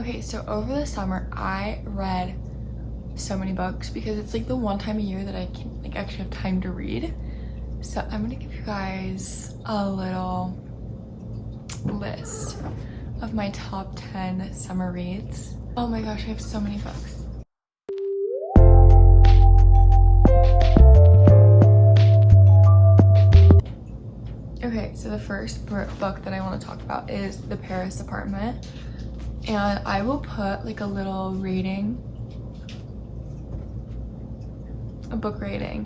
Okay, so over the summer I read so many books because it's like the one time a year that I can like actually have time to read. So I'm gonna give you guys a little list of my top 10 summer reads. Oh my gosh, I have so many books. Okay, so the first book that I want to talk about is The Paris Apartment, and I will put like a little rating, a book rating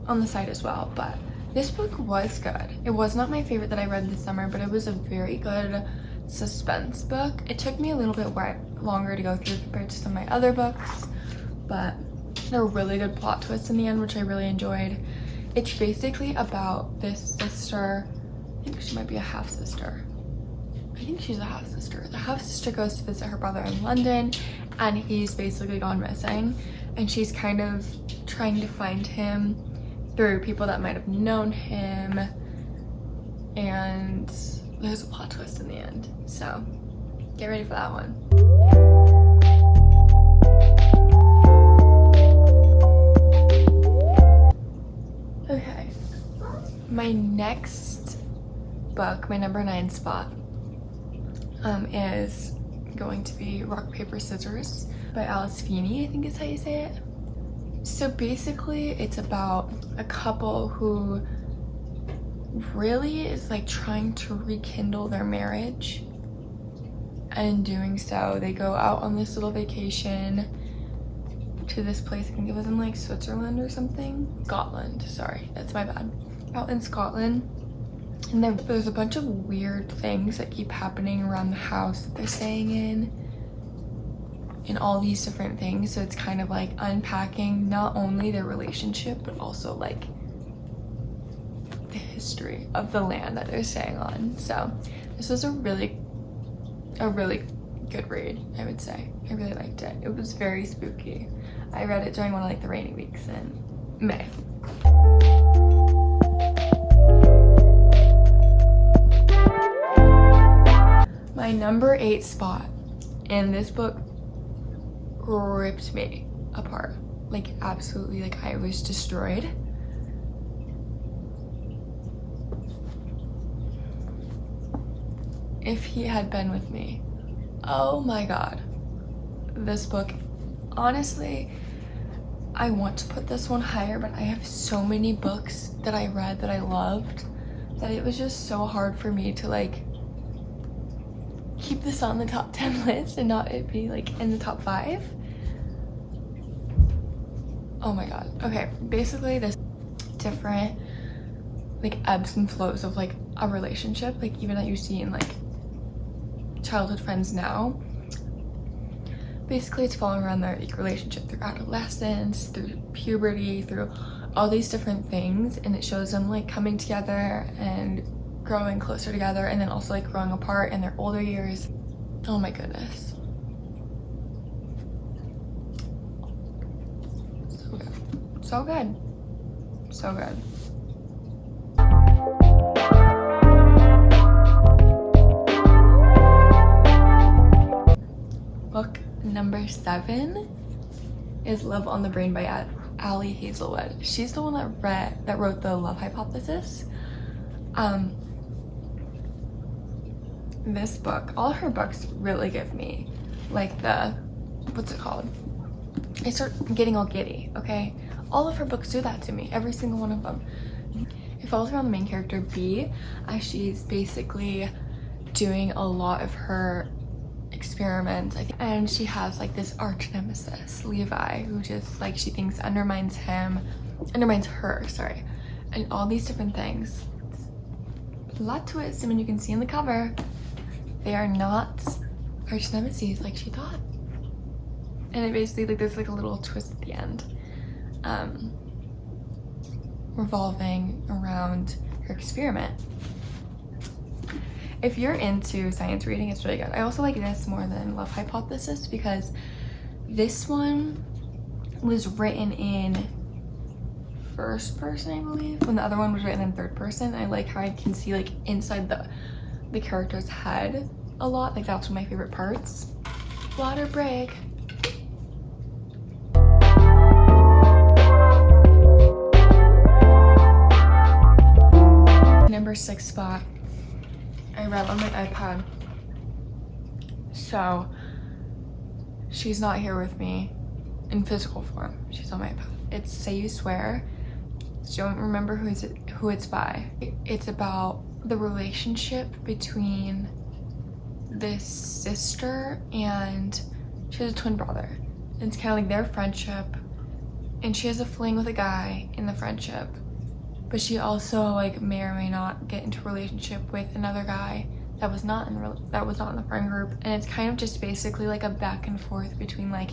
on the site as well. But this book was good. It was not my favorite that I read this summer, but it was a very good suspense book. It took me a little bit longer to go through compared to some of my other books, but there were really good plot twists in the end, which I really enjoyed. It's basically about this sister. I think she might be a half-sister. I think she's a half-sister. The half-sister goes to visit her brother in London, and he's basically gone missing, and she's kind of trying to find him through people that might have known him, and there's a plot twist in the end, so get ready for that one. Okay, my next book, my number 9 spot, is going to be Rock, Paper, Scissors by Alice Feeney, I think is how you say it. So basically it's about a couple who really is like trying to rekindle their marriage, and in doing so they go out on this little vacation to this place. I think it was in like Switzerland or something. Scotland, sorry, that's my bad. Out in Scotland, and there's a bunch of weird things that keep happening around the house that they're staying in, and all these different things. So it's kind of like unpacking not only their relationship but also like the history of the land that they're staying on. So this was a really good read, I would say. I really liked it. It was very spooky. I read it during one of like the rainy weeks in May. My number 8 spot, and this book ripped me apart, like absolutely, like I was destroyed. If He Had Been With Me. Oh my god, this book, honestly, I want to put this one higher, but I have so many books that I read that I loved that it was just so hard for me to like keep this on the top 10 list and not it be like in the top 5. Oh my god. Okay, basically this different like ebbs and flows of like a relationship, like even that you see in like childhood friends now. Basically it's following around their like relationship through adolescence, through puberty, through all these different things, and it shows them like coming together and growing closer together, and then also like growing apart in their older years. Oh my goodness, so good, so good, so good. Book number 7 is Love on the Brain by Ali Hazelwood. She's the one that wrote The Love Hypothesis. This book, all her books really give me like the, what's it called? I start getting all giddy, okay? All of her books do that to me, every single one of them. It follows around the main character, B, as she's basically doing a lot of her experiments, I think, and she has like this arch nemesis, Levi, who just like she thinks undermines her, sorry, and all these different things. Plot twist, I mean, you can see in the cover, they are not arch nemesis like she thought. And it basically, like, there's like a little twist at the end, revolving around her experiment. If you're into science reading, it's really good. I also like this more than Love Hypothesis because this one was written in first person, I believe, when the other one was written in third person. I like how I can see like inside the character's head a lot. Like that's one of my favorite parts. Water break. Number 6 spot, I read on my iPad. So she's not here with me in physical form. She's on my iPad. It's Say You Swear. Don't remember who it's by. It's about the relationship between this sister and she has a twin brother. And it's kind of like their friendship, and she has a fling with a guy in the friendship, but she also like may or may not get into a relationship with another guy that was not in the friend group. And it's kind of just basically like a back and forth between like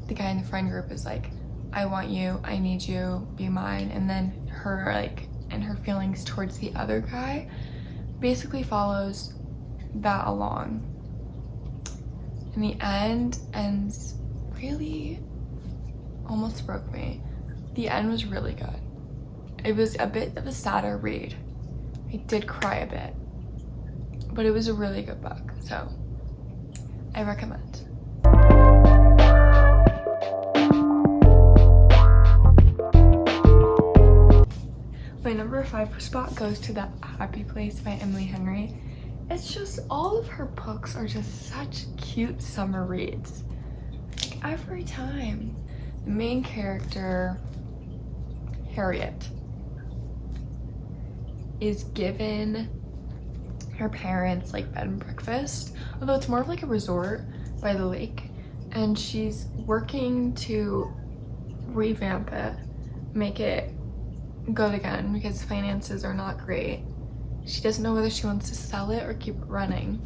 the guy in the friend group is like, I want you, I need you, be mine, and then her like and her feelings towards the other guy basically follows that along. And the end ends really almost broke me. The end was really good. It was a bit of a sadder read. I did cry a bit, but it was a really good book, so I recommend. My number 5 spot goes to The Happy Place by Emily Henry. It's just, all of her books are just such cute summer reads. Like every time. The main character, Harriet, is given her parents like bed and breakfast, although it's more of like a resort by the lake, and she's working to revamp it, make it good again because finances are not great. She doesn't know whether she wants to sell it or keep it running,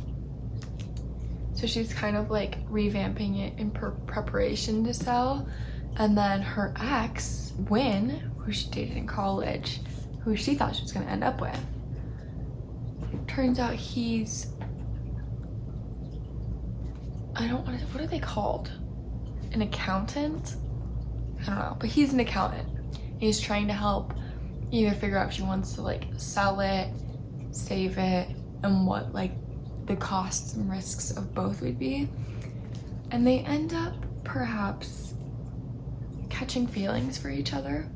so she's kind of like revamping it in preparation to sell. And then her ex, Wynn, who she dated in college, who she thought she was going to end up with, turns out he's, what are they called? An accountant? I don't know, but he's an accountant. He's trying to help either figure out if she wants to like sell it, save it, and what like the costs and risks of both would be. And they end up perhaps catching feelings for each other,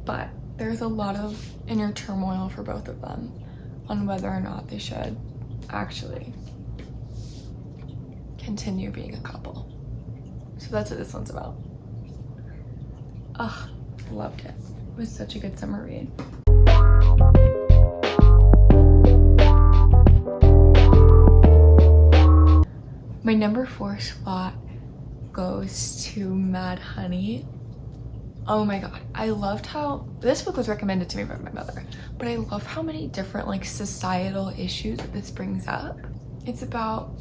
but there's a lot of inner turmoil for both of them on whether or not they should actually continue being a couple. So that's what this one's about. Ugh, loved it. It was such a good summer read. My number 4 spot goes to Mad Honey. Oh my god, I loved how this book was recommended to me by my mother, but I love how many different like societal issues that this brings up. It's about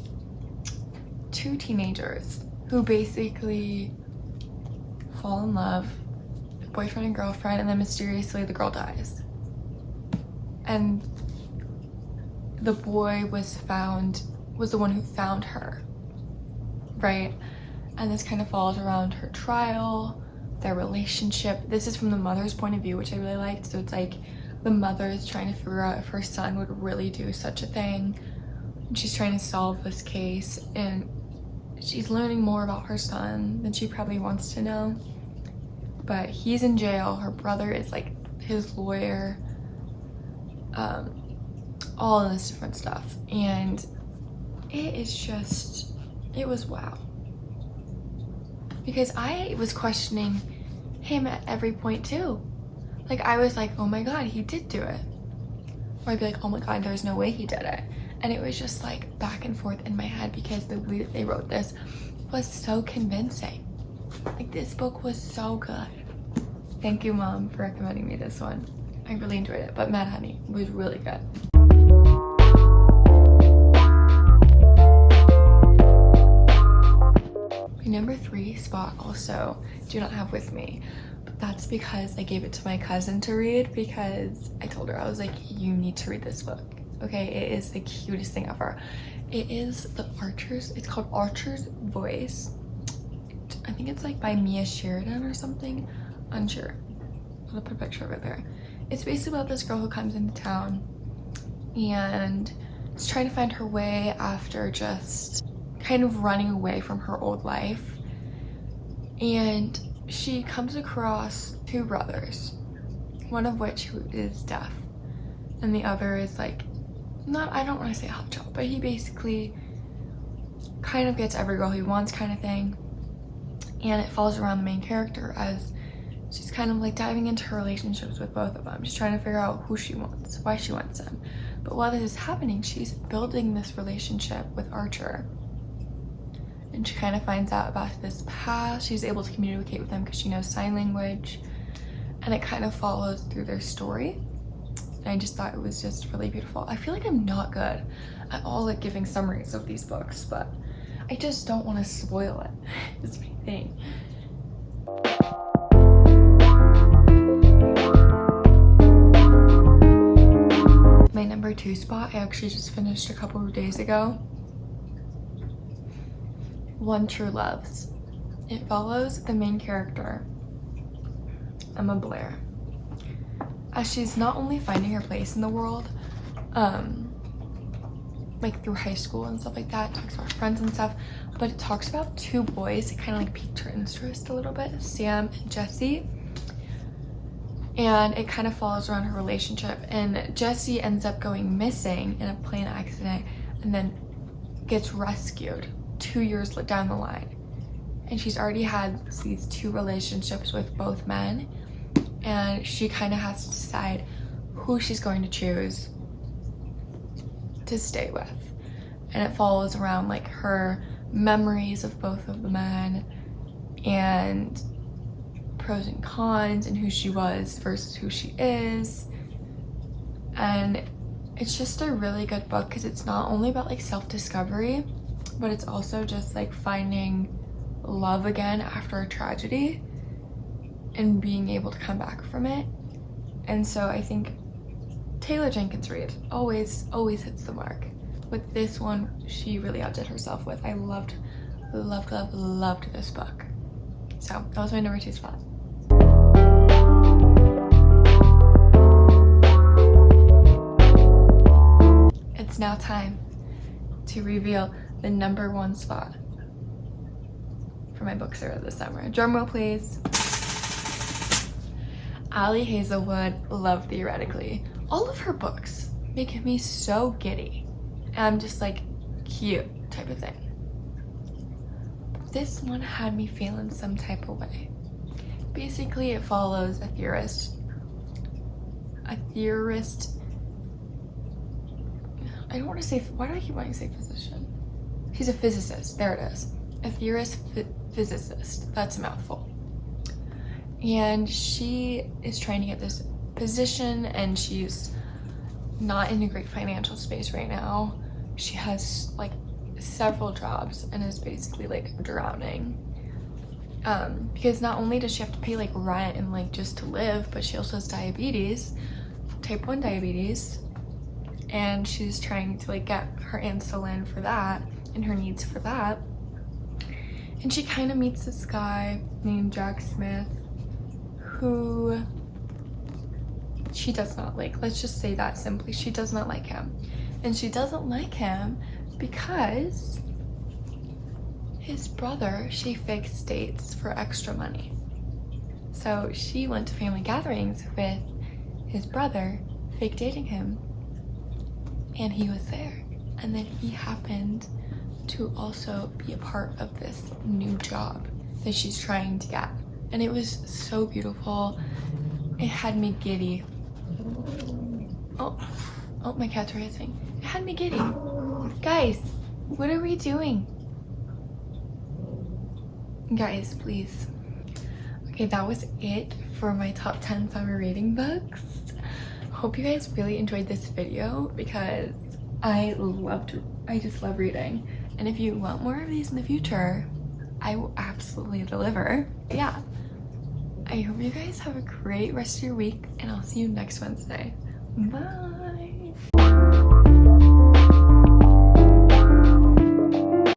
2 teenagers who basically fall in love, boyfriend and girlfriend, and then mysteriously the girl dies, and the boy was the one who found her, right? And this kind of falls around her trial, their relationship. This is from the mother's point of view, which I really liked. So it's like the mother is trying to figure out if her son would really do such a thing. And she's trying to solve this case, and she's learning more about her son than she probably wants to know. But he's in jail. Her brother is like his lawyer. All of this different stuff. And it is just, it was wow. Because I was questioning him at every point too. Like I was like, oh my god, he did do it. Or I'd be like, oh my god, there's no way he did it. And it was just like back and forth in my head because the way that they wrote this was so convincing. Like this book was so good. Thank you, Mom, for recommending me this one. I really enjoyed it, but Mad Honey was really good. Number 3 spot also do not have with me, but that's because I gave it to my cousin to read because I told her, I was like, you need to read this book. Okay, it is the cutest thing ever. It is it's called Archer's Voice. I think it's like by Mia Sheridan or something, unsure. I'll put a picture of it there. It's basically about this girl who comes into town and is trying to find her way after just kind of running away from her old life. And she comes across two brothers, one of which who is deaf, and the other is like, I don't want to say hot job, but he basically kind of gets every girl he wants kind of thing. And it falls around the main character as she's kind of like diving into her relationships with both of them. She's trying to figure out who she wants, why she wants him. But while this is happening, she's building this relationship with Archer. And she kind of finds out about this past. She's able to communicate with him because she knows sign language. And it kind of follows through their story. And I just thought it was just really beautiful. I feel like I'm not good at all at giving summaries of these books, but I just don't want to spoil it. It's my thing. My number 2 spot, I actually just finished a couple of days ago. One True Loves. It follows the main character, Emma Blair, as she's not only finding her place in the world, like through high school and stuff like that, talks about friends and stuff, but it talks about two boys that kind of like piqued her interest a little bit, Sam and Jesse. And it kind of follows around her relationship, and Jesse ends up going missing in a plane accident and then gets rescued 2 years down the line. And she's already had these 2 relationships with both men, and she kind of has to decide who she's going to choose to stay with. And it follows around like her memories of both of the men and pros and cons and who she was versus who she is. And it's just a really good book because it's not only about like self-discovery, but it's also just like finding love again after a tragedy and being able to come back from it. And so I think Taylor Jenkins Reid always hits the mark. With this one, she really outdid herself with. I loved this book. So that was my number 2 spot. It's now time to reveal the number 1 spot for my book series this summer. Drum roll, please. Ali Hazelwood, Love Theoretically. All of her books make me so giddy. And I'm just like, cute type of thing. But this one had me feeling some type of way. Basically, it follows a theorist. I don't want to say, why do I keep wanting to say physician? She's a physicist, there it is. A theorist physicist, that's a mouthful. And she is trying to get this position, and she's not in a great financial space right now. She has like several jobs and is basically like drowning. Because not only does she have to pay like rent and like just to live, but she also has diabetes, type 1 diabetes. And she's trying to like get her insulin for that and her needs for that. And she kind of meets this guy named Jack Smith who she does not like. Let's just say that simply. She does not like him. And she doesn't like him because his brother, she faked dates for extra money. So she went to family gatherings with his brother, fake dating him, and he was there. And then he happened to also be a part of this new job that she's trying to get. And it was so beautiful. It had me giddy. Oh, my cat's racing. It had me giddy. Guys, what are we doing? Guys, please. Okay, that was it for my top 10 summer reading books. Hope you guys really enjoyed this video because I just love reading. And if you want more of these in the future, I will absolutely deliver. Yeah. I hope you guys have a great rest of your week, and I'll see you next Wednesday. Bye.